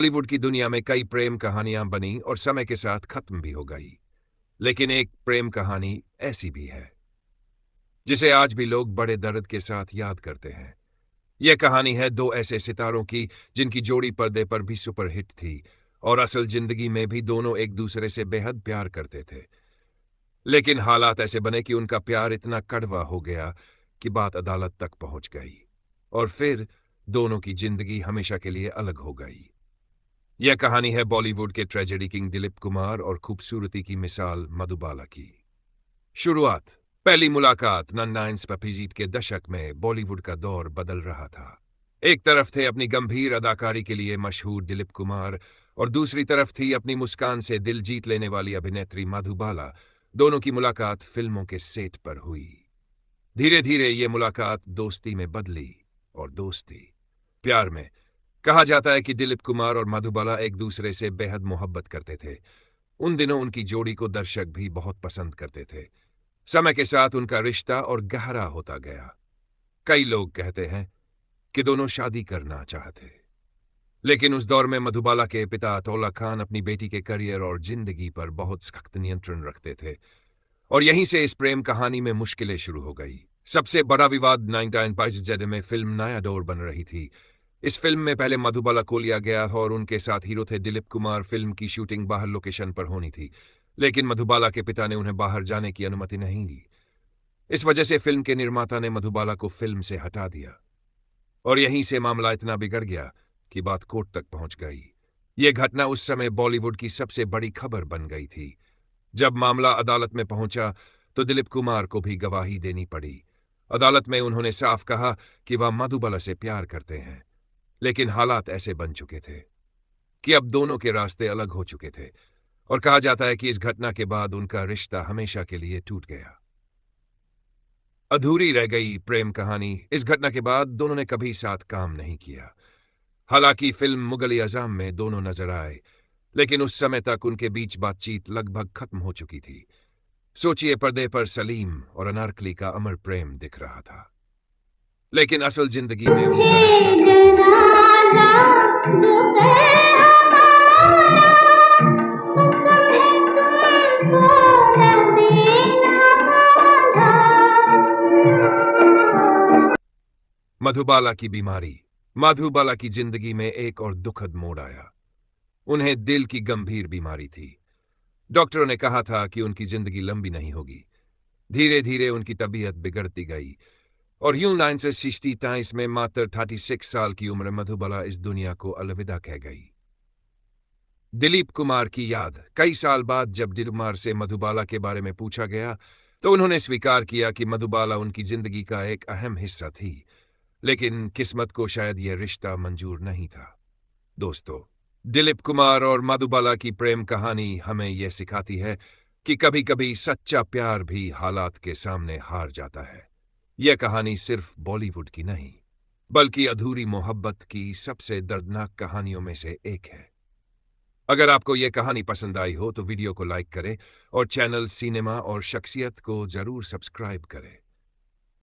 बॉलीवुड की दुनिया में कई प्रेम कहानियां बनी और समय के साथ खत्म भी हो गई। लेकिन एक प्रेम कहानी ऐसी भी है जिसे आज भी लोग बड़े दर्द के साथ याद करते हैं। यह कहानी है दो ऐसे सितारों की जिनकी जोड़ी पर्दे पर भी सुपरहिट थी और असल जिंदगी में भी दोनों एक दूसरे से बेहद प्यार करते थे। लेकिन हालात ऐसे बने कि उनका प्यार इतना कड़वा हो गया कि बात अदालत तक पहुंच गई और फिर दोनों की जिंदगी हमेशा के लिए अलग हो गई। यह कहानी है बॉलीवुड के ट्रेजेडी किंग दिलीप कुमार और खूबसूरती की मिसाल मधुबाला की। शुरुआत। पहली मुलाकात 99s पपीजीत के दशक में बॉलीवुड का दौर बदल रहा था। एक तरफ थे अपनी गंभीर अदाकारी के लिए मशहूर दिलीप कुमार और दूसरी तरफ थी अपनी मुस्कान से दिल जीत लेने वाली अभिनेत्री मधुबाला। दोनों की मुलाकात फिल्मों के सेट पर हुई। धीरे धीरे ये मुलाकात दोस्ती में बदली और दोस्ती प्यार में। कहा जाता है कि दिलीप कुमार और मधुबाला एक दूसरे से बेहद मोहब्बत करते थे। उन दिनों उनकी जोड़ी को दर्शक भी बहुत पसंद करते थे। समय के साथ उनका रिश्ता और गहरा होता गया। कई लोग कहते हैं कि दोनों शादी करना चाहते। लेकिन उस दौर में मधुबाला के पिता अतौला खान अपनी बेटी के करियर और जिंदगी पर बहुत सख्त नियंत्रण रखते थे और यहीं से इस प्रेम कहानी में मुश्किलें शुरू हो गई। सबसे बड़ा विवाद 19 में फिल्म नया दौर बन रही थी। इस फिल्म में पहले मधुबाला को लिया गया और उनके साथ हीरो थे दिलीप कुमार। फिल्म की शूटिंग बाहर लोकेशन पर होनी थी, लेकिन मधुबाला के पिता ने उन्हें बाहर जाने की अनुमति नहीं दी। इस वजह से फिल्म के निर्माता ने मधुबाला को फिल्म से हटा दिया और यहीं से मामला इतना बिगड़ गया कि बात कोर्ट तक पहुंच गई। यह घटना उस समय बॉलीवुड की सबसे बड़ी खबर बन गई थी। जब मामला अदालत में पहुंचा तो दिलीप कुमार को भी गवाही देनी पड़ी। अदालत में उन्होंने साफ कहा कि वह मधुबाला से प्यार करते हैं, लेकिन हालात ऐसे बन चुके थे कि अब दोनों के रास्ते अलग हो चुके थे और कहा जाता है कि इस घटना के बाद उनका रिश्ता हमेशा के लिए टूट गया। अधूरी रह गई प्रेम कहानी। इस घटना के बाद दोनों ने कभी साथ काम नहीं किया। हालांकि फिल्म मुगल-ए-आजम में दोनों नजर आए, लेकिन उस समय तक उनके बीच बातचीत लगभग खत्म हो चुकी थी। सोचिए, पर्दे पर सलीम और अनारकली का अमर प्रेम दिख रहा था, लेकिन असल जिंदगी में उनका रिश्ता खत्म हो चुका था। मधुबाला की बीमारी। मधुबाला की जिंदगी में एक और दुखद मोड़ आया। उन्हें दिल की गंभीर बीमारी थी। डॉक्टरों ने कहा था कि उनकी जिंदगी लंबी नहीं होगी। धीरे धीरे उनकी तबीयत बिगड़ती गई और यूं 1963 में मात्र 36 साल की उम्र मधुबाला इस दुनिया को अलविदा कह गई। दिलीप कुमार की याद। कई साल बाद जब दिलीप कुमार से मधुबाला के बारे में पूछा गया तो उन्होंने स्वीकार किया कि मधुबाला उनकी जिंदगी का एक अहम हिस्सा थी, लेकिन किस्मत को शायद यह रिश्ता मंजूर नहीं था। दोस्तों, दिलीप कुमार और मधुबाला की प्रेम कहानी हमें यह सिखाती है कि कभी-कभी सच्चा प्यार भी हालात के सामने हार जाता है। यह कहानी सिर्फ बॉलीवुड की नहीं, बल्कि अधूरी मोहब्बत की सबसे दर्दनाक कहानियों में से एक है। अगर आपको यह कहानी पसंद आई हो तो वीडियो को लाइक करें और चैनल सिनेमा और शख्सियत को जरूर सब्सक्राइब करें।